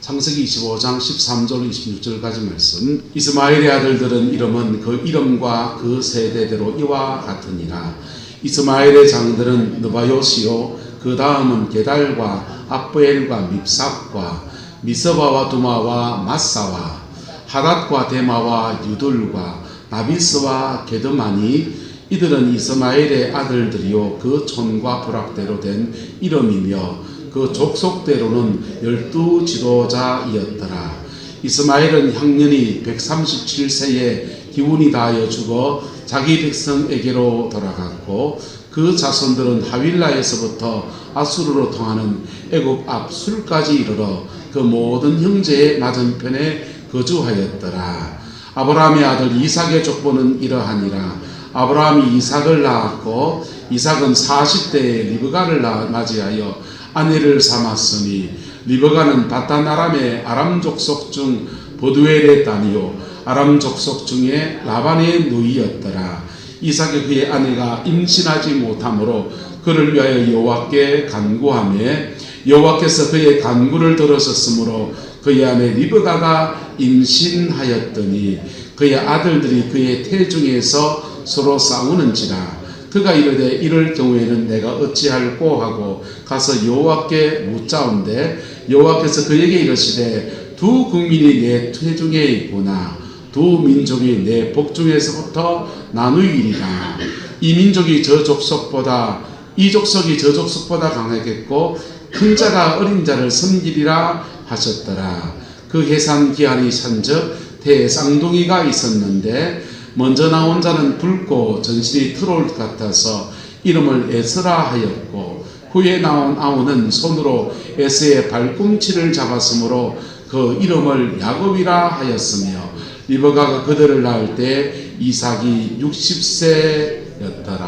창세기 25장 13절 26절까지 말씀. 이스마엘의 아들들은 이름은 그 이름과 그 세대대로 이와 같으니라. 이스마엘의 장들은 느바요시요, 그 다음은 게달과 압부엘과 밉삭과 미스바와 두마와 마사와 하닷과 데마와 유둘과 나비스와 게드마니, 이들은 이스마엘의 아들들이요 그 촌과 부락대로 된 이름이며 그 족속대로는 12 지도자이었더라. 이스마엘은 향년이 137세에 기운이 다하여 죽어 자기 백성에게로 돌아갔고, 그 자손들은 하윌라에서부터 아수르로 통하는 애굽 앞 술까지 이르러 그 모든 형제의 맞은편에 거주하였더라. 아브라함의 아들 이삭의 족보는 이러하니라. 아브라함이 이삭을 낳았고, 이삭은 40대에 리브가를 맞이하여 아내를 삼았으니, 리브가는 바단 아람의 아람 족속 중 보두엘의 딸이요 아람 족속 중에 라반의 누이였더라. 이삭이 그의 아내가 임신하지 못하므로 그를 위하여 여호와께 간구하매, 여호와께서 그의 간구를 들으셨으므로 그의 아내 리브가가 임신하였더니 그의 아들들이 그의 태중에서 서로 싸우는지라. 그가 이르되 이럴 경우에는 내가 어찌할꼬 하고 가서 여호와께 묻자온데, 여호와께서 그에게 이르시되 두 국민이 내 태중에 있구나. 두 민족이 내 복중에서부터 나누이리라. 이 민족이 저 족속보다, 이 족속이 저 족속보다 강하겠고 큰 자가 어린 자를 섬기리라 하셨더라. 그 해산 기한이 산적 대쌍둥이가 있었는데, 먼저 나온 자는 붉고 전신이 트롤 같아서 이름을 에스라 하였고, 후에 나온 아우는 손으로 에스의 발꿈치를 잡았으므로 그 이름을 야곱이라 하였으며, 리브가가 그들을 낳을 때 이삭이 60세였더라.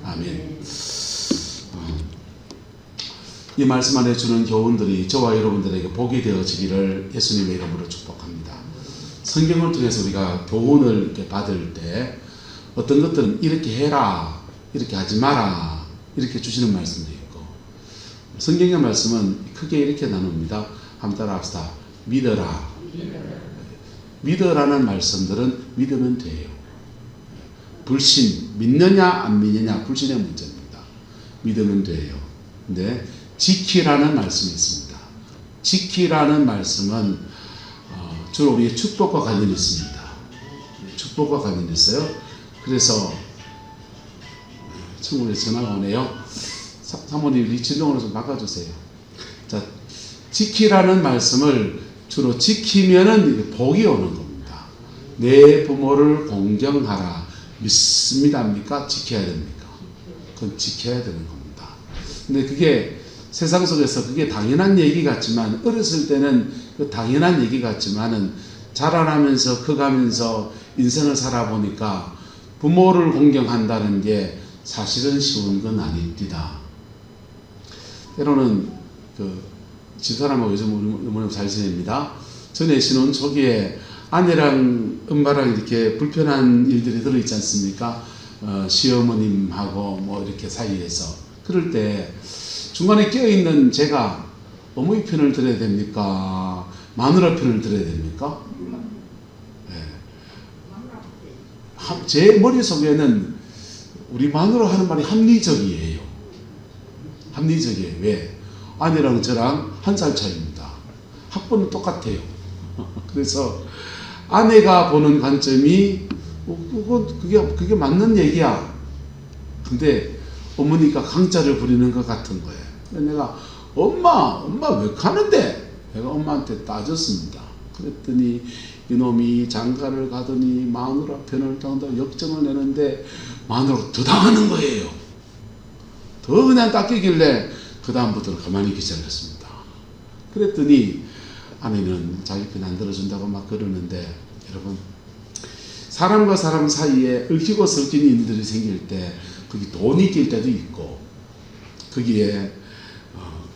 아멘. 이 말씀 안에 주는 교훈들이 저와 여러분들에게 복이 되어지기를 예수님의 이름으로 축복합니다. 성경을 통해서 우리가 교훈을 이렇게 받을 때 어떤 것들은 이렇게 해라, 이렇게 하지 마라, 이렇게 주시는 말씀도 있고, 성경의 말씀은 크게 이렇게 나눕니다. 한번 따라 합시다. 믿어라. 믿어라는 말씀들은 믿으면 돼요. 불신, 믿느냐 안 믿느냐, 불신의 문제입니다. 믿으면 돼요. 근데 지키라는 말씀이 있습니다. 지키라는 말씀은 주로 우리의 축복과 관련이 있습니다. 축복과 관련이 있어요. 그래서 친구들이 전화가 오네요. 사모님 이 진동으로 좀 바꿔주세요. 자, 지키라는 말씀을 주로 지키면은 복이 오는 겁니다. 내 부모를 공경하라. 믿습니다, 합니까? 지켜야 됩니까? 그건 지켜야 되는 겁니다. 근데 그게 세상 속에서 그게 당연한 얘기 같지만, 어렸을 때는 그 당연한 얘기 같지만은 자라나면서 커가면서 인생을 살아보니까 부모를 공경한다는 게 사실은 쉬운 건 아닙니다. 때로는 집사람하고 요즘 우리 어머니 잘 지냅니다. 전에 신혼 초기에 아내랑 엄마랑 이렇게 불편한 일들이 들어있지 않습니까? 시어머님하고 뭐 이렇게 사이에서. 그럴 때 중간에 껴있는 제가 어머니 편을 들어야 됩니까? 마누라 편을 들어야 됩니까? 네. 제 머릿속에는 우리 마누라 하는 말이 합리적이에요. 합리적이에요. 왜? 아내랑 저랑 1살 차이입니다. 학번은 똑같아요. 그래서 아내가 보는 관점이 그게 맞는 얘기야. 근데 어머니가 강짜를 부리는 것 같은 거예요. 내가 엄마 왜 가는데? 내가 엄마한테 따졌습니다. 그랬더니 이놈이 장가를 가더니 마누라 편을 당한다고 역정을 내는데 마누라가 더 당하는 거예요. 더 그냥 닦이길래 그 다음부터는 가만히 기다렸습니다. 그랬더니 아내는 자기 편 안 들어준다고 막 그러는데, 여러분, 사람과 사람 사이에 얽히고 설키는 일들이 생길 때 거기 돈이 낄 때도 있고, 거기에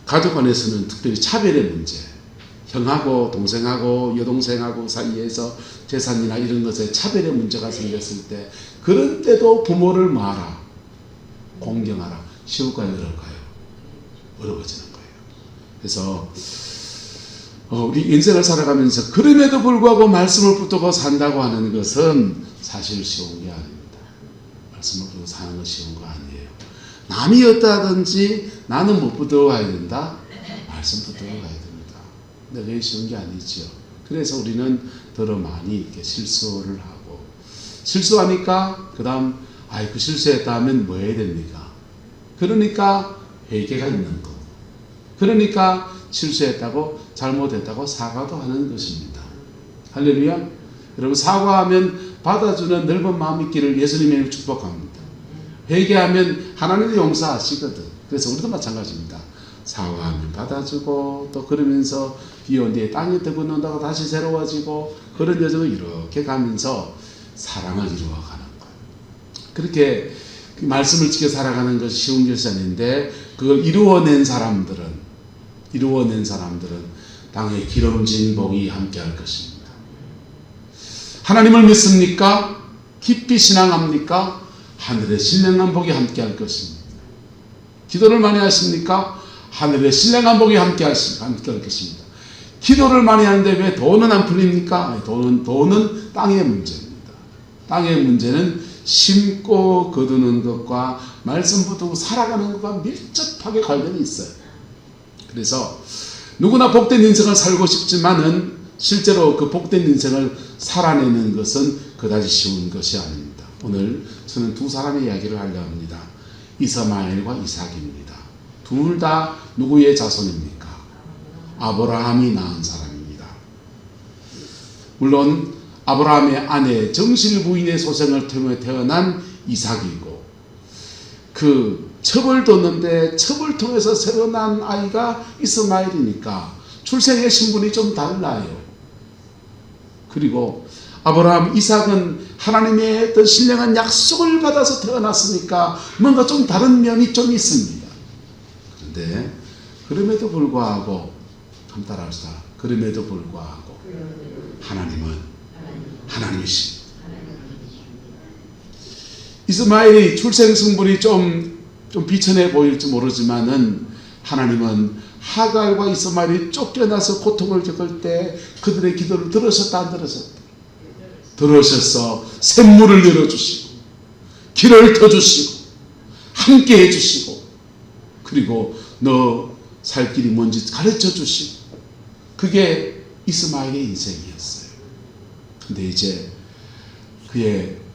가족 안에서는 특별히 차별의 문제, 형하고 동생하고 여동생하고 사이에서 재산이나 이런 것에 차별의 문제가 생겼을 때, 그런 때도 부모를 뭐하라? 공경하라. 쉬울까요? 어려울까요? 어려워지는 거예요. 그래서 우리 인생을 살아가면서 그럼에도 불구하고 말씀을 붙들고 산다고 하는 것은 사실 쉬운 게 아닙니다. 말씀을 붙들고 사는 건 쉬운 거 아니에요. 남이 어떠하든지 나는 못 붙들고 가야 된다. 말씀 붙들고 가야 됩니다. 근데 그게 쉬운 게 아니죠. 그래서 우리는 더 많이 이렇게 실수를 하고, 실수하니까 그 다음 그 실수했다 하면 뭐 해야 됩니까? 그러니까 회개가 있는 거. 그러니까 실수했다고 잘못했다고 사과도 하는 것입니다. 할렐루야. 여러분, 사과하면 받아주는 넓은 마음 있기를 예수님이 축복합니다. 회개하면 하나님이 용서하시거든. 그래서 우리도 마찬가지입니다. 사과하면 받아주고, 또 그러면서 비온 뒤에 땅이 뜨거운다고 다시 새로워지고, 그런 여정을 이렇게 가면서 사랑을 이루어가는 거예요. 그렇게 말씀을 지켜 살아가는 것이 쉬운 것이 아닌데, 그걸 이루어낸 사람들은 땅에 기름진 복이 함께할 것입니다. 하나님을 믿습니까? 깊이 신앙합니까? 하늘의 신령한 복이 함께할 것입니다. 기도를 많이 하십니까? 하늘의 신령한 복이 함께할 것입니다. 기도를 많이 하는데 왜 돈은 안 풀립니까? 돈은 땅의 문제입니다. 땅의 문제는 심고 거두는 것과 말씀 붙들고 살아가는 것과 밀접하게 관련이 있어요. 그래서 누구나 복된 인생을 살고 싶지만은 실제로 그 복된 인생을 살아내는 것은 그다지 쉬운 것이 아닙니다. 오늘 저는 두 사람의 이야기를 하려 합니다. 이스마엘과 이삭입니다. 둘 다 누구의 자손입니까? 아브라함이 낳은 사람입니다. 물론 아브라함의 아내 정실 부인의 소생을 통해 태어난 이삭이고, 그 첩을 뒀는데 첩을 통해서 새로 난 아이가 이스마엘이니까 출생의 신분이 좀 달라요. 그리고 아브라함, 이삭은 하나님의 어떤 신령한 약속을 받아서 태어났으니까 뭔가 좀 다른 면이 좀 있습니다. 그런데 그럼에도 불구하고, 한번 따라합시다. 그럼에도 불구하고 하나님은 하나님이십니다. 이스마엘이 출생 성분이 좀 비천해 보일지 모르지만은 하나님은 하갈과 이스마엘이 쫓겨나서 고통을 겪을 때 그들의 기도를 들으셨다 안 들으셨다? 들으셔서 샘물을 열어주시고 길을 터주시고 함께 해주시고, 그리고 너 살 길이 뭔지 가르쳐주시고, 그게 이스마엘의 인생이었어요. 근데 이제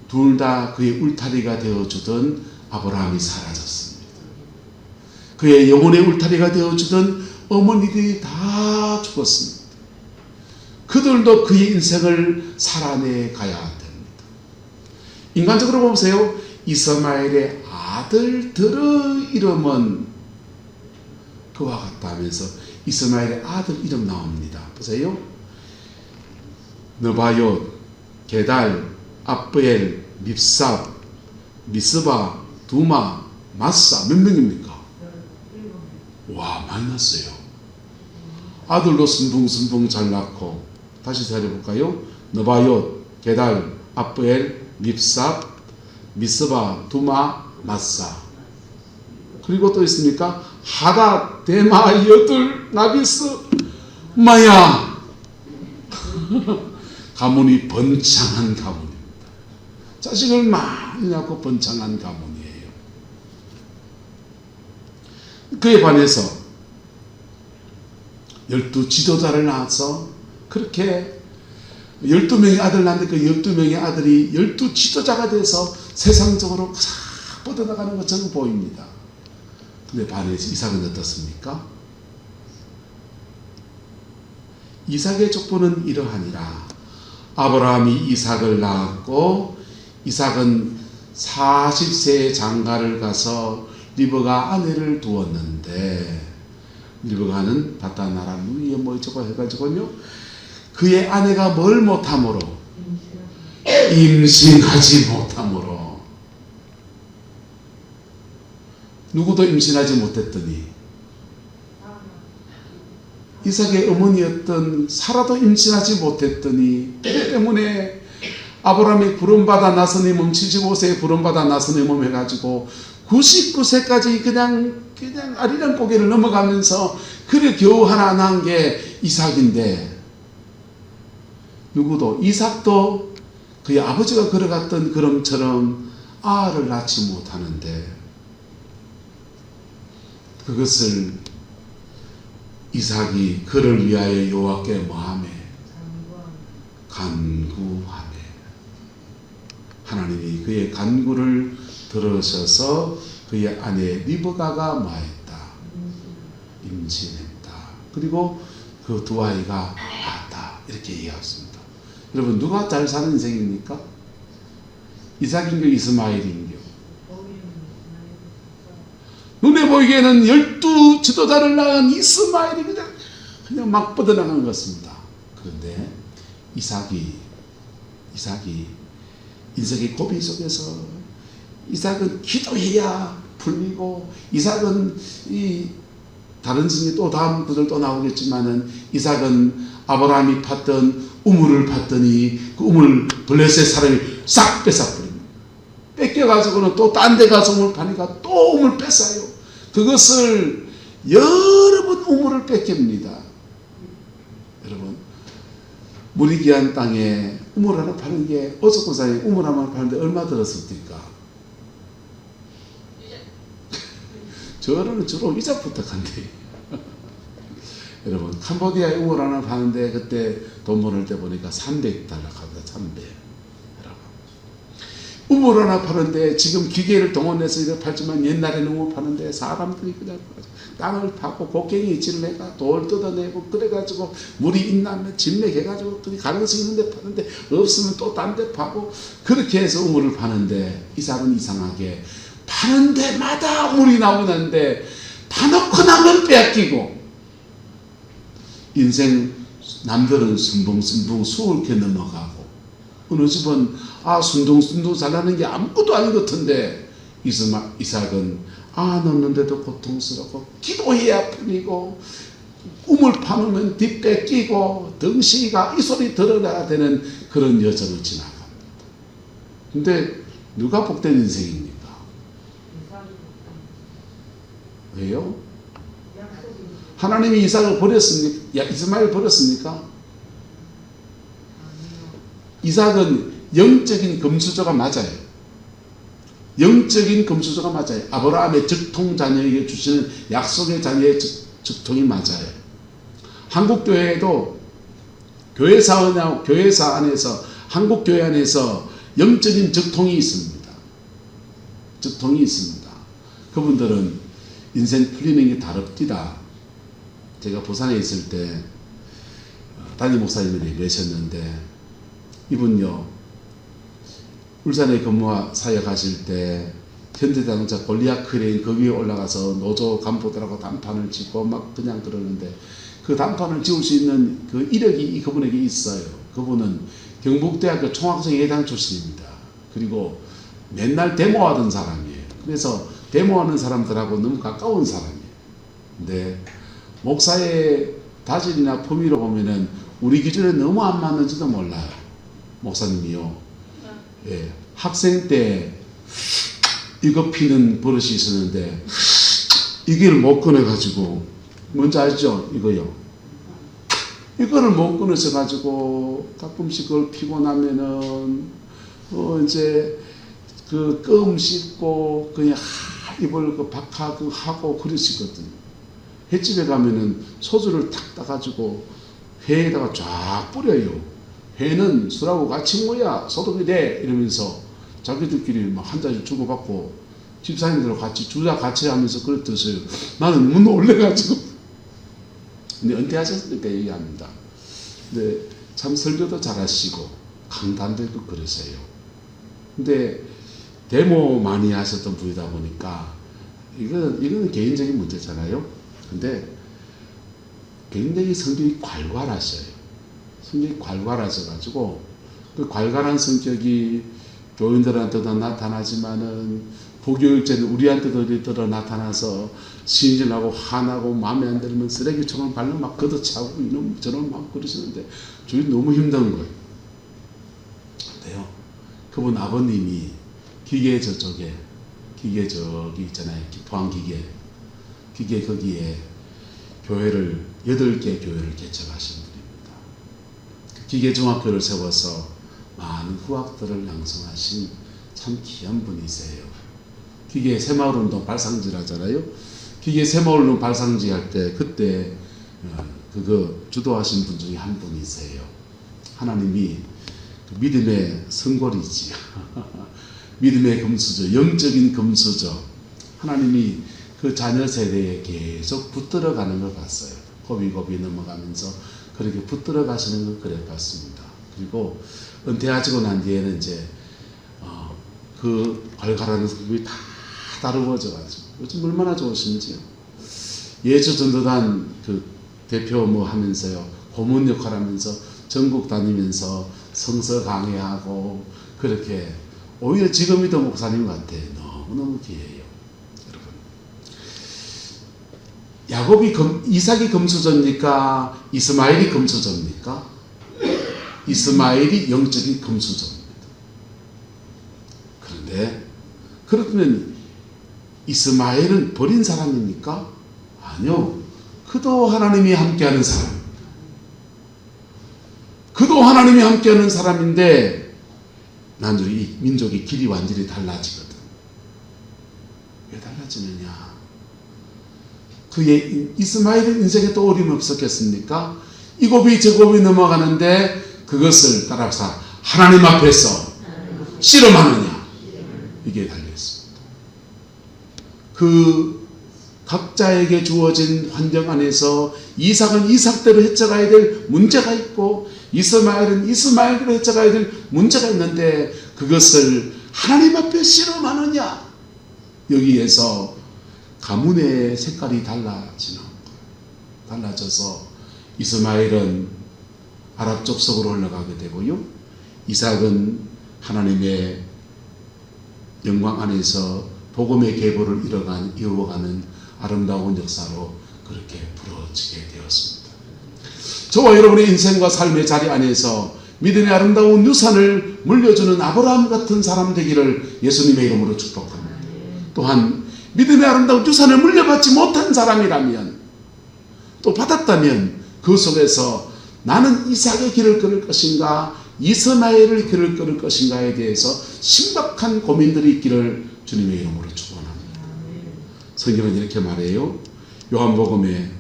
둘 다 그의 울타리가 되어주던 아브라함이 사라졌습니다. 그의 영혼의 울타리가 되어주던 어머니들이 다 죽었습니다. 그들도 그의 인생을 살아내 가야 됩니다. 인간적으로 보세요. 이스마엘의 아들들의 이름은 그와 같다 하면서 이스마엘의 아들 이름 나옵니다. 보세요. 느바옅, 게달, 압브엘, 밉삽, 미스바, 두마, 마사. 몇 명입니까? 와, 많이 났어요. 아들도 순둥순둥 잘 낳고. 다시 살펴볼까요? 느바옅, 게달, 압브엘, 밉삽, 미스바, 두마, 마사. 그리고 또 있습니까? 하닷, 데마, 여둘, 나비스, 마야. 가문이 번창한 가문입니다. 자식을 많이 낳고 번창한 가문이에요. 그에 반해서 12 지도자를 낳아서 그렇게 12명의 아들 낳는데 그 12명의 아들이 12 지도자가 돼서 세상적으로 싹 뻗어나가는 것처럼 보입니다. 근데 반해서 이삭은 어떻습니까? 이삭의 족보는 이러하니라. 아브라함이 이삭을 낳았고, 이삭은 40세에 장가를 가서 리브가 아내를 두었는데, 리브가는 바단 나라 누이에 뭐 저거 해가지고요, 그의 아내가 뭘 못함으로? 임신하지 못함으로. 누구도 임신하지 못했더니 이삭의 어머니였던 사라도 임신하지 못했더니, 때문에 아브라함이 부름받아 나서니 몸 75세에 부름받아 나서니 몸 해가지고 99세까지 그냥 아리랑 고개를 넘어가면서 그래 겨우 하나 낳은 게 이삭인데, 누구도 이삭도 그의 아버지가 걸어갔던 걸음처럼 아를 낳지 못하는데, 그것을 이삭이 그를 위하여 여호와께 뭐하매? 간구하매. 하나님이 그의 간구를 들으셔서 그의 아내 리브가가 뭐했다? 임신했다. 그리고 그 두 아이가 낳았다. 이렇게 얘기했습니다. 여러분, 누가 잘 사는 인생입니까? 이삭인교 이스마엘인교? 눈에 보이기에는 12 지도자를 낳은 이스마엘이 그냥 막 뻗어나간 것입니다. 그런데 이삭이 인생의 고비 속에서, 이삭은 기도해야 풀리고, 이삭은 이 다른 성에 또 다음 구절 또 나오겠지만은, 이삭은 아브라함이 팠던 우물을 팠더니 그 우물 블레셋 사람이 싹 뺏어버립니다. 뺏겨가지고는 또 딴 데 가서 우물 파니까 또 우물 뺏어요. 그것을 여러 번 우물을 뺏깁니다. 여러분, 물이 귀한 땅에 우물 하나 파는 게, 어저께사에 우물 하나 파는데 얼마 들었습니까? 저는 주로 이자부터 간대요. 여러분, 캄보디아에 우물 하나 파는데 그때 돈 벌을 때 보니까 300달러 갑니다. 300. 우물 하나 파는데 지금 기계를 동원해서 이렇게 팔지만, 옛날에는 우물 파는데 사람들이 그냥 땅을 파고 곡괭이 질내가 돌 뜯어내고 그래가지고 물이 있나면 질내해가지고 가능성이 있는데 파는데, 없으면 또 딴 데 파고, 그렇게 해서 우물을 파는데, 이삭은 이상하게 파는 데마다 우물이 나오는데 파놓고 나면 빼앗기고, 인생 남들은 순붕순붕 수월케 넘어가고, 어느 집은 순둥순둥 잘나는 게 아무것도 아닌 것 같은데, 이삭은 넣는데도 고통스럽고, 기도해야 풀리고, 우물 파놓으면 뒷 뺏기고, 덩시가 이 소리 들어야 되는 그런 여정을 지나갑니다. 근데 누가 복된 인생입니까? 왜요? 하나님이 이삭을 버렸습니까? 이스마엘 버렸습니까? 이삭은 영적인 금수저가 맞아요. 영적인 금수저가 맞아요. 아브라함의 적통 자녀에게 주시는 약속의 자녀의 적통이 맞아요. 한국교회에도 교회사 안에서, 한국교회 안에서 영적인 적통이 있습니다. 적통이 있습니다. 그분들은 인생 풀리는 게 다릅디다. 제가 부산에 있을 때 담임 목사님을 예배하셨는데, 이분요, 울산에 근무와 사역하실 때 현대자동차 골리앗 크레인 그 위에 올라가서 노조 간부들하고 단판을 짓고 막 그냥 그러는데, 그 단판을 지을 수 있는 그 이력이 그분에게 있어요. 그분은 경북대학교 총학생회장 출신입니다. 그리고 맨날 데모하던 사람이에요. 그래서 데모하는 사람들하고 너무 가까운 사람이에요. 근데 목사의 다질이나 품위로 보면은 우리 기준에 너무 안 맞는지도 몰라요. 목사님이요. 예, 학생 때 이거 피는 버릇이 있었는데, 이걸 못 꺼내가지고, 뭔지 알죠? 이거요. 이거를 못 꺼내서가지고, 가끔씩 그걸 피고 나면은, 이제, 그 껌 씹고, 그냥 입을 그 박하 하고 그러시거든요. 횟집에 가면은 소주를 탁 따가지고 회에다가 쫙 뿌려요. 회는 술하고 같이 뭐야 소독이 돼 이러면서 자기들끼리 막 한 잔씩 주고받고, 집사님들하고 같이 주자 같이 하면서 그걸 드세요. 나는 너무 놀래가지고. 근데 은퇴하셨으니까 얘기합니다. 근데 참 설교도 잘하시고 강단들도 그러세요. 근데 데모 많이 하셨던 분이다 보니까 이거는 개인적인 문제잖아요. 근데 굉장히 성격이 괄괄하셔요. 성격이 괄괄하셔가지고, 그 괄괄한 성격이 교인들한테도 나타나지만은 부교육자는 우리한테도 나타나서 신질하고 화나고 마음에 안 들면 쓰레기통을 발로 막 걷어차고 이놈 저놈 막 그러시는데, 저희 너무 힘든 거예요. 근데요, 그분 아버님이 기계 기계 저기 있잖아요. 포항기계. 기계 거기에 교회를 8개 교회를 개척하신 분입니다. 기계중학교를 세워서 많은 후학들을 양성하신 참 귀한 분이세요. 기계 새마을운동 발상지를 하잖아요. 기계 새마을운동 발상지 할 때 그때 그거 주도하신 분 중에 한 분이세요. 하나님이 믿음의 성골이지. 믿음의 금수저, 영적인 금수저. 하나님이 그 자녀 세대에 계속 붙들어 가는 걸 봤어요. 고비고비 넘어가면서 그렇게 붙들어 가시는 걸 그래 봤습니다. 그리고 은퇴하시고 난 뒤에는 이제 그 발가라는 성품이 다 다루어져가지고 요즘 얼마나 좋으신지요. 예수전도단 그 대표 뭐 하면서요, 고문 역할하면서 전국 다니면서 성서 강의하고 그렇게 오히려 지금이 더 목사님 같아. 너무너무 귀해요. 이삭이 금수저입니까? 이스마엘이 금수저입니까? 이스마엘이 영적인 금수저입니다. 그런데 그렇다면 이스마엘은 버린 사람입니까? 아니요. 그도 하나님이 함께하는 사람. 그도 하나님이 함께하는 사람인데 난 이 민족의 길이 완전히 달라지거든. 왜 달라지느냐? 그의 이스마엘의 인생에 또 어려움이 없었겠습니까? 이 고비 저 고비 넘어가는데 그것을 따라서 하나님 앞에서 씨름하느냐, 이게 달려있습니다. 그 각자에게 주어진 환경 안에서 이삭은 이삭대로 헤쳐가야 될 문제가 있고 이스마엘은 이스마엘대로 헤쳐가야 될 문제가 있는데 그것을 하나님 앞에 씨름하느냐, 여기에서 가문의 색깔이 달라지는 거예요. 달라져서 이스마엘은 아랍 족속으로 올라가게 되고요, 이삭은 하나님의 영광 안에서 복음의 계보를 이루어가는 아름다운 역사로 그렇게 부러지게 되었습니다. 저와 여러분의 인생과 삶의 자리 안에서 믿음의 아름다운 유산을 물려주는 아브라함 같은 사람 되기를 예수님의 이름으로 축복합니다. 또한 믿음의 아름다운 유산을 물려받지 못한 사람이라면, 또 받았다면 그 속에서 나는 이삭의 길을 걸을 것인가 이스마엘의 길을 걸을 것인가에 대해서 심각한 고민들이 있기를 주님의 이름으로 축원합니다. 성경은 이렇게 말해요. 요한복음에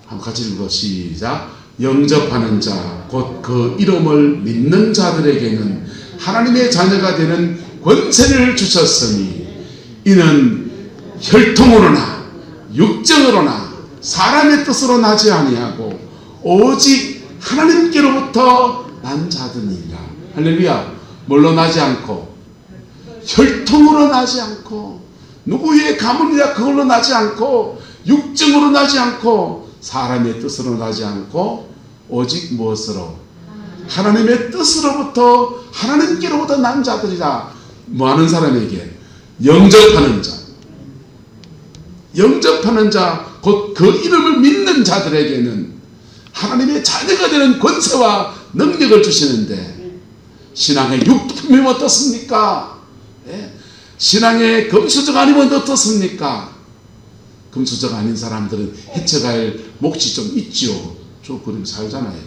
한번 같이 읽어 시작. 영접하는 자 곧 그 이름을 믿는 자들에게는 하나님의 자녀가 되는 권세를 주셨으니 이는 혈통으로나 육정으로나 사람의 뜻으로 나지 아니하고 오직 하나님께로부터 난 자들이라. 할렐루야. 뭘로 나지 않고, 혈통으로 나지 않고, 누구의 가문이라 그걸로 나지 않고, 육정으로 나지 않고, 사람의 뜻으로 나지 않고, 오직 무엇으로? 하나님의 뜻으로부터, 하나님께로부터 난 자들이라. 뭐하는 사람에게? 영접하는 자. 영접하는 자, 곧 그 이름을 믿는 자들에게는 하나님의 자녀가 되는 권세와 능력을 주시는데, 신앙의 육품이면 어떻습니까? 예? 신앙의 금수저가 아니면 어떻습니까? 금수저가 아닌 사람들은 헤쳐갈 몫이 좀 있죠. 좀 그렇게 살잖아요.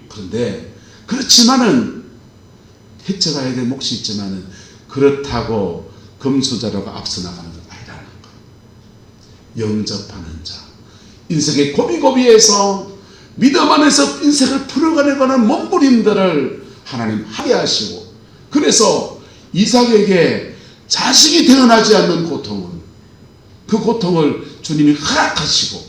그런데 그렇지만은 헤쳐가야 될 몫이 있지만은 그렇다고 금수저라고 앞서 나가는 것 아니라는 것. 영접하는 자. 인생의 고비고비에서 믿음 안에서 인생을 풀어가려는 몸부림들을 하나님 하게 하시고, 그래서 이삭에게 자식이 태어나지 않는 고통은, 그 고통을 주님이 허락하시고,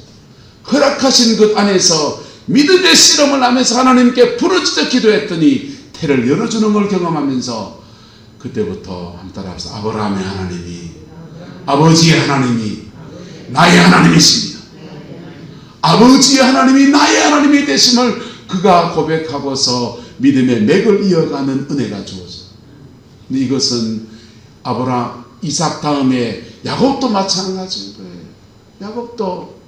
허락하신 것 안에서 믿음의 씨름을 하면서 하나님께 부르짖어 기도했더니 태를 열어주는 걸 경험하면서 그때부터 한 따라서 아브라함의 하나님이, 아버지의 하나님이 나의 하나님이십니다. 아버지의 하나님이 나의 하나님이 되심을 그가 고백하고서 믿음의 맥을 이어가는 은혜가 주어져. 근데 이것은 이삭 다음에 야곱도 마찬가지인 거예요. 야곱도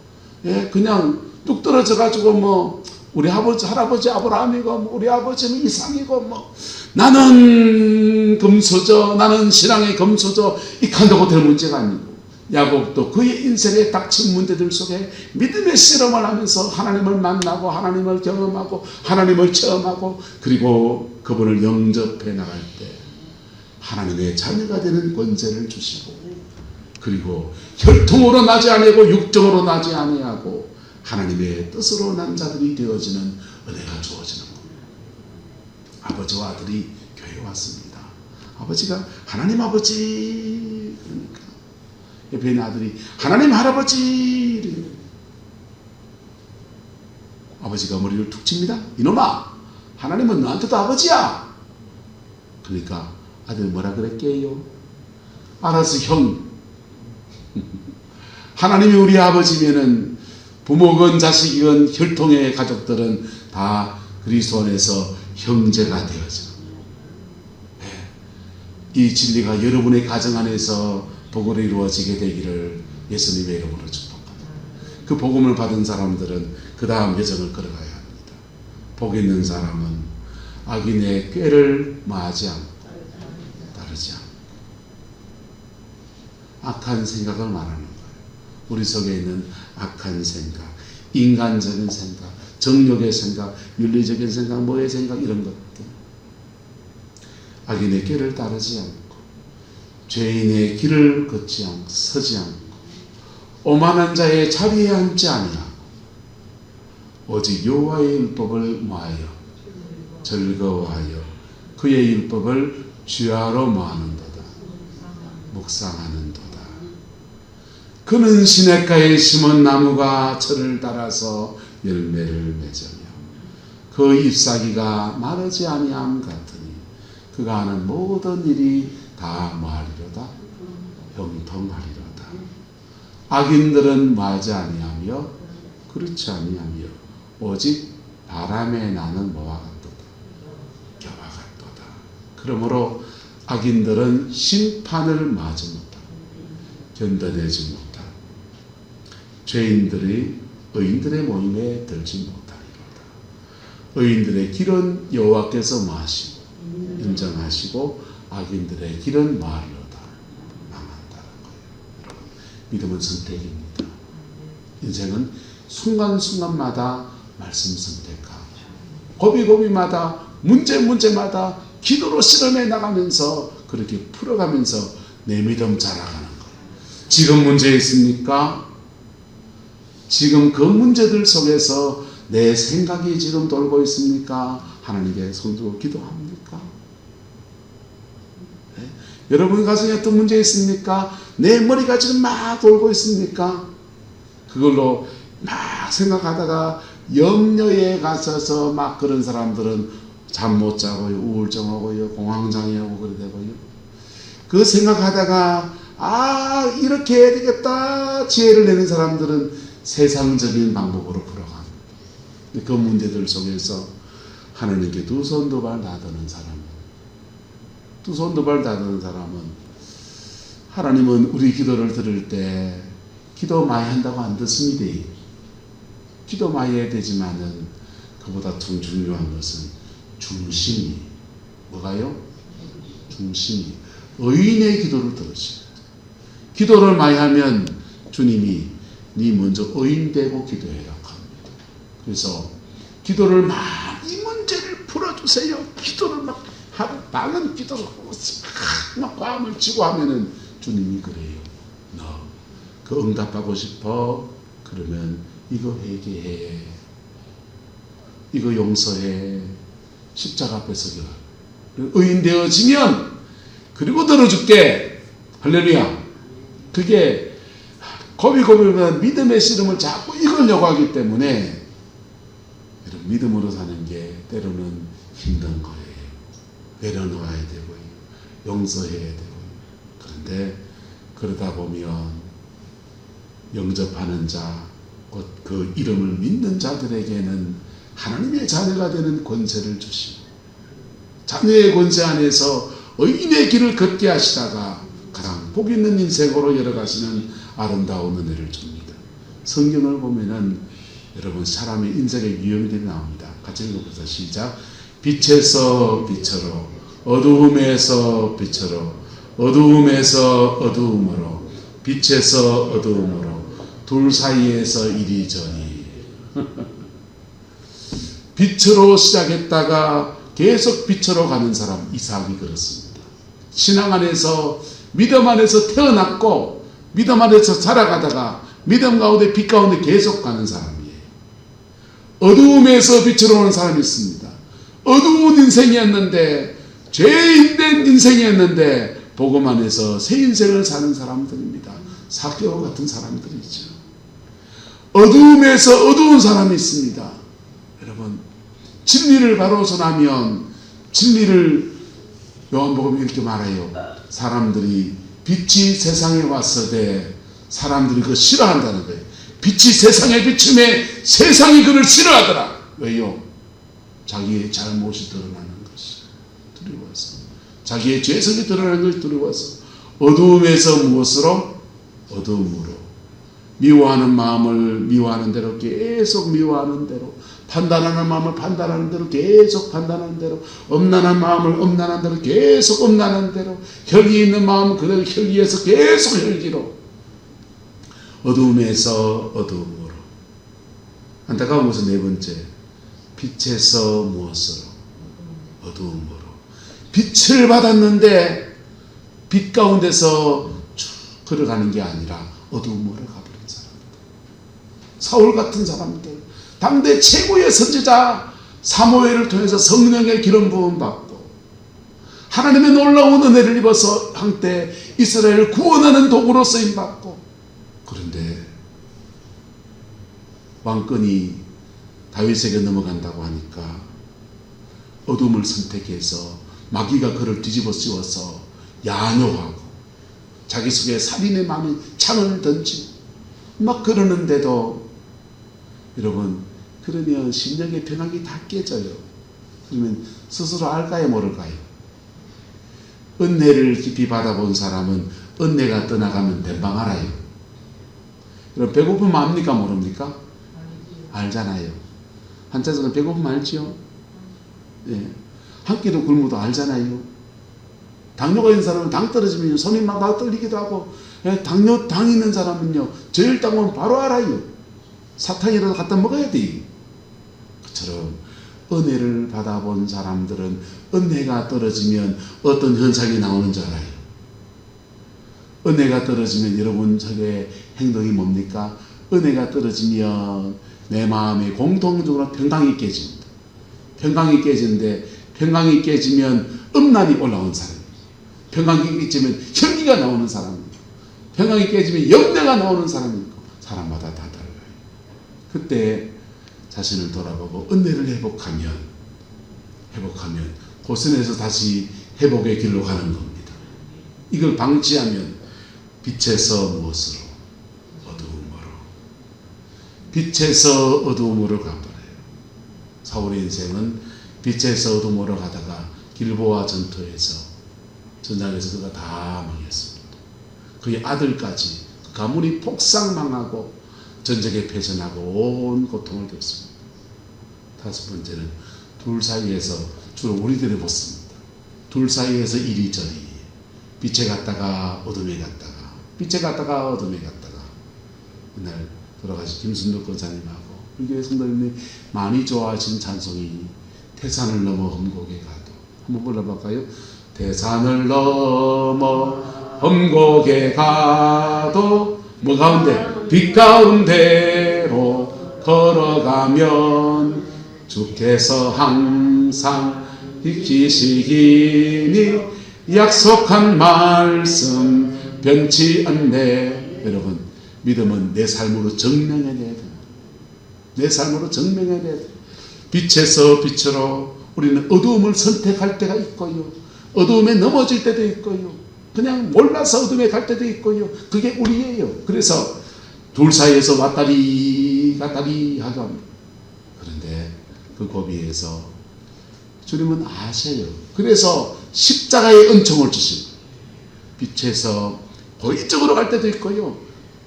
그냥 뚝 떨어져 가지고 뭐 우리 할아버지 아브라함이고 뭐 우리 아버지는 이삭이고 뭐 나는 금수저, 나는 신앙의 금수저, 이 한다고 될 문제가 아니고, 야곱도 그의 인생에 닥친 문제들 속에 믿음의 실험을 하면서 하나님을 만나고 하나님을 경험하고 하나님을 체험하고 그리고 그분을 영접해 나갈 때 하나님의 자녀가 되는 권세를 주시고, 그리고 혈통으로 나지 아니하고 육정으로 나지 아니하고 하나님의 뜻으로 난 자들이 되어지는 은혜가 주어지는 겁니다. 아버지와 아들이 교회에 왔습니다. 아버지가 하나님 아버지, 그러니까 옆에 있는 아들이 하나님 할아버지, 아버지가 머리를 툭 칩니다. 이놈아, 하나님은 너한테도 아버지야. 그러니까 아들 뭐라 그랬게요? 알아서 형. 하나님이 우리 아버지면은 부모건 자식이건 혈통의 가족들은 다 그리스도 안에서 형제가 되어져. 이 진리가 여러분의 가정 안에서 복으로 이루어지게 되기를 예수님의 이름으로 축복합니다. 그 복음을 받은 사람들은 그 다음 여정을 걸어가야 합니다. 복 있는 사람은 악인의 꾀를 마하지 않고 따르지 않고 악한 생각을 말하는 거예요. 우리 속에 있는 악한 생각, 인간적인 생각, 정욕의 생각, 윤리적인 생각, 뭐의 생각, 이런 것들, 악인의 꾀를 따르지 않고 죄인의 길을 걷지 않고 서지 않고 오만한 자의 자리에 앉지 아니하고 오직 여호와의 율법을 모하여 즐거워하여 그의 율법을 주야로 모하는도다. 묵상하는도다. 그는 시냇가에 심은 나무가 철을 따라서 열매를 맺으며 그 잎사귀가 마르지 아니함 같으니 그가 하는 모든 일이 다 뭐하리로다? 형통하리로다. 악인들은 뭐하지 아니하며 그렇지 아니하며 오직 바람에 나는 뭐와 같도다? 겨와 같도다. 그러므로 악인들은 심판을 맞지 못하고 견뎌내지 못하고 죄인들이 의인들의 모임에 들지 못하리로다. 의인들의 길은 여호와께서 뭐하시고 인정하시고 악인들의 길은 뭐하리로다? 망한다는 거예요. 여러분, 믿음은 선택입니다. 인생은 순간순간마다 말씀 선택하고 고비고비마다 문제마다 기도로 실험해 나가면서 그렇게 풀어가면서 내 믿음 자라가는 거예요. 지금 문제 있습니까? 지금 그 문제들 속에서 내 생각이 지금 돌고 있습니까? 하나님께 손들고 기도합니까? 네? 여러분 가정에 어떤 문제 있습니까? 내 머리가 지금 막 돌고 있습니까? 그걸로 막 생각하다가 염려에 갇혀서 막 그런 사람들은 잠 못 자고요, 우울증하고요, 공황장애 오고 그래 되고요. 그 생각하다가 이렇게 해야 되겠다 지혜를 내는 사람들은 세상적인 방법으로 풀어갑니다. 그 문제들 속에서 하나님께 두 손 두 발 다드는 사람, 두 손 두 발 다드는 사람은 하나님은 우리 기도를 들을 때 기도 많이 한다고 안 듣습니다. 기도 많이 해야 되지만은 그보다 더 중요한 것은 중심이 뭐가요? 중심이 의인의 기도를 들으십니다. 기도를 많이 하면 주님이 네 먼저 의인 되고 기도해라 합니다. 그래서 기도를 많이 문제를 풀어주세요. 기도를 막 하루 많은 기도를 막 마음을 쥐고 하면은 주님이 그래요. 너 그 응답하고 싶어? 그러면 이거 회개해, 이거 용서해, 십자가 앞에 서게 의인 되어지면 그리고 들어줄게. 할렐루야. 그게 고비고비보다 믿음의 씨름을 자꾸 이기려고 하기 때문에 여러분, 믿음으로 사는 게 때로는 힘든 거예요. 내려놓아야 되고요, 용서해야 되고요. 그런데 그러다 보면 영접하는 자, 곧 그 이름을 믿는 자들에게는 하나님의 자녀가 되는 권세를 주시고 자녀의 권세 안에서 의인의 길을 걷게 하시다가 가장 복 있는 인생으로 열어가시는 아름다운 은혜를 줍니다. 성경을 보면은 여러분 사람의 인생의 위험들이 나옵니다. 같이 읽어보자. 시작. 빛에서 빛으로 어두움에서 빛으로, 어두움에서 어두움으로, 빛에서 어두움으로, 둘 사이에서 이리저리. 빛으로 시작했다가 계속 빛으로 가는 사람, 이삭이 그렇습니다. 신앙 안에서, 믿음 안에서 태어났고 믿음 안에서 자라가다가 믿음 가운데 빛 가운데 계속 가는 사람이에요. 어두움에서 빛으로 오는 사람이 있습니다. 어두운 인생이었는데, 죄인된 인생이었는데 복음 안에서 새 인생을 사는 사람들입니다. 사개오 같은 사람들이죠. 어두움에서 어두운 사람이 있습니다. 여러분, 진리를 바로 전하면, 진리를 요한복음이 이렇게 말해요. 사람들이 빛이 세상에 왔으되 사람들이 그거 싫어한다는 거예요. 빛이 세상에 비춤에 세상이 그를 싫어하더라. 왜요? 자기의 잘못이 드러나는 것이 두려워서, 자기의 죄성이 드러나는 것이 두려워서. 어두움에서 무엇으로? 어두움으로. 미워하는 마음을 미워하는 대로 계속 미워하는 대로, 판단하는 마음을 판단하는 대로 계속 판단하는 대로, 엄난한 마음을 엄난한 대로 계속 엄난한 대로, 혈기 있는 마음은 그대로 혈기에서 계속 혈기로. 어두움에서 어두움으로. 안타까운 것은 네 번째, 빛에서 무엇으로? 어두움으로. 빛을 받았는데 빛 가운데서 쭉 걸어가는 게 아니라 어두움으로 가버린 사람들. 사울 같은 사람들, 당대 최고의 선지자 사무엘을 통해서 성령의 기름 부음 받고 하나님의 놀라운 은혜를 입어서 한때 이스라엘을 구원하는 도구로 쓰임 받고, 그런데 왕권이 다윗에게 넘어간다고 하니까 어둠을 선택해서 마귀가 그를 뒤집어 씌워서 야뇨하고 자기 속에 살인의 마음이 창을 던지고 막 그러는데도, 여러분, 그러면 심령의 평안이 다 깨져요. 그러면 스스로 알까요, 모를까요? 은혜를 깊이 받아본 사람은 은혜가 떠나가면 금방 알아요. 여러분, 배고프면 압니까, 모릅니까? 알잖아요. 한자에서는 배고프면 알지요? 예. 한 끼도 굶어도 알잖아요. 당뇨가 있는 사람은 당 떨어지면 손이 막 떨리기도 하고, 당 있는 사람은요, 저혈당 오면 바로 알아요. 사탕이라도 갖다 먹어야 돼요. 그처럼 은혜를 받아본 사람들은 은혜가 떨어지면 어떤 현상이 나오는 줄 알아요. 은혜가 떨어지면 여러분 저의 행동이 뭡니까? 은혜가 떨어지면 내 마음에 공통적으로 평강이 깨집니다. 평강이 깨지는데, 평강이 깨지면 음란이 올라온 사람입니다. 평강이 깨지면 혈기가 나오는 사람입니다. 평강이 깨지면 염려가 나오는 사람이고, 사람마다 다 달라요. 그때 자신을 돌아보고 은혜를 회복하면 고선에서 다시 회복의 길로 가는 겁니다. 이걸 방치하면 빛에서 무엇으로? 어두움으로. 빛에서 어두움으로 가버려요. 사울의 인생은 빛에서 어두움으로 가다가 길보아 전장에서 그가 다 망했습니다. 그의 아들까지, 그 가문이 폭삭망하고 전쟁에 패전하고 온 고통을 겪습니다. 다섯 번째는 둘 사이에서, 주로 우리들이 봤습니다. 둘 사이에서 이리저리, 빛에 갔다가 어둠에 갔다가, 빛에 갔다가 어둠에 갔다가. 그날 돌아가신 김순덕 권사님하고 우리 교회 성도님이 많이 좋아하신 찬송이 태산을 넘어 험곡에 가도. 한번 불러볼까요? 태산을 넘어 험곡에 가도, 뭐 가운데? 빛 가운데로 걸어가면 주께서 항상 지키시기니 약속한 말씀 변치 않네. 여러분, 믿음은 내 삶으로 증명해야 돼요. 내 삶으로 증명해야 돼요. 빛에서 빛으로 우리는 어두움을 선택할 때가 있고요, 어두움에 넘어질 때도 있고요, 그냥 몰라서 어둠에 갈 때도 있고요. 그게 우리예요. 그래서 둘 사이에서 왔다리 갔다리 하고 합니다. 그런데 그 고비에서 주님은 아셔요. 그래서 십자가의 은총을 주십니다. 빛에서 고의적으로 갈 때도 있고요,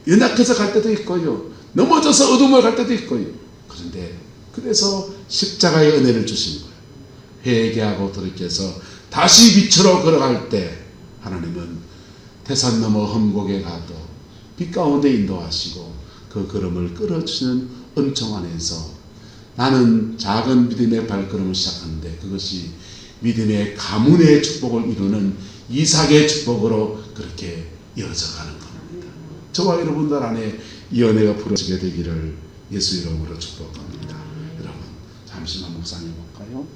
연약해서 갈 때도 있고요, 넘어져서 어둠을 갈 때도 있고요. 그런데 그래서 십자가의 은혜를 주신 거예요. 회개하고 돌이켜서 다시 빛으로 걸어갈 때 하나님은 태산 너머 험곡에 가도 빛 가운데 인도하시고 그 걸음을 끌어주는 은총 안에서 나는 작은 믿음의 발걸음을 시작하는데 그것이 믿음의 가문의 축복을 이루는 이삭의 축복으로 그렇게 이어져가는 겁니다. 저와 여러분들 안에 이 은혜가 부러지게 되기를 예수 이름으로 축복합니다. 여러분 잠시만 묵상해 볼까요?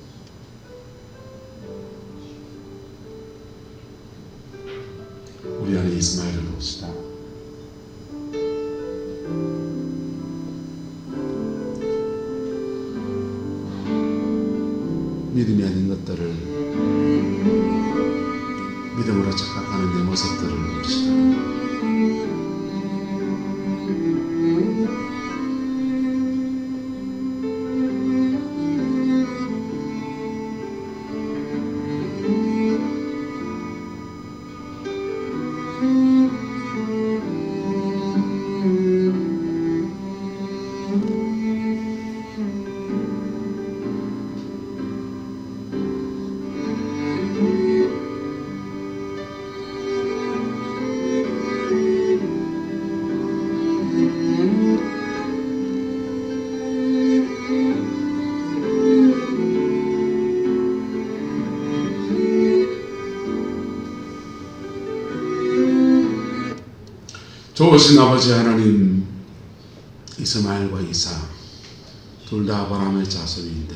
우리 안에 이스마엘을 봅시다. 믿음이 아닌 것들을 믿음으로 착각하는 내 모습들을 봅시다. 좋으신 아버지 하나님, 이스마엘과 이삭 둘 다 아브라함의 자손인데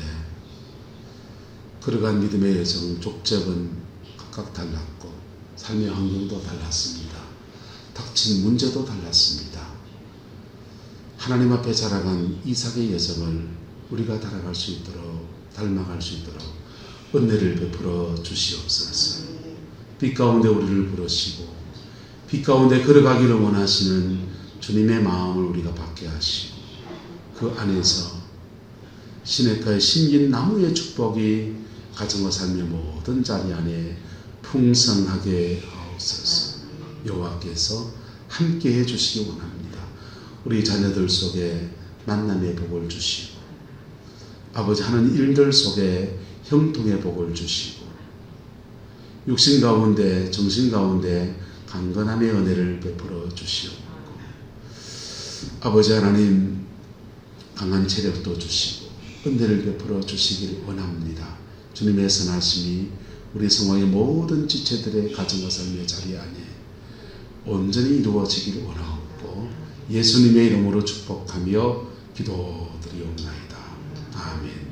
걸어간 믿음의 여정 족적은 각각 달랐고 삶의 환경도 달랐습니다. 닥친 문제도 달랐습니다. 하나님 앞에 자라간 이삭의 여정을 우리가 따라갈 수 있도록 닮아갈 수 있도록 은혜를 베풀어 주시옵소서. 빛 가운데 우리를 부르시고 빛 가운데 걸어가기를 원하시는 주님의 마음을 우리가 받게 하시고 그 안에서 시냇가에 심긴 나무의 축복이 가정과 삶의 모든 자리 안에 풍성하게 하옵소서. 여호와께서 함께 해주시기 원합니다. 우리 자녀들 속에 만남의 복을 주시고 아버지 하는 일들 속에 형통의 복을 주시고 육신 가운데 정신 가운데 강건함의 은혜를 베풀어 주시옵고 아버지 하나님 강한 체력도 주시고 은혜를 베풀어 주시길 원합니다. 주님의 선하심이 우리 성화의 모든 지체들의 가정과 삶의 자리 안에 온전히 이루어지길 원하옵고 예수님의 이름으로 축복하며 기도드리옵나이다. 아멘.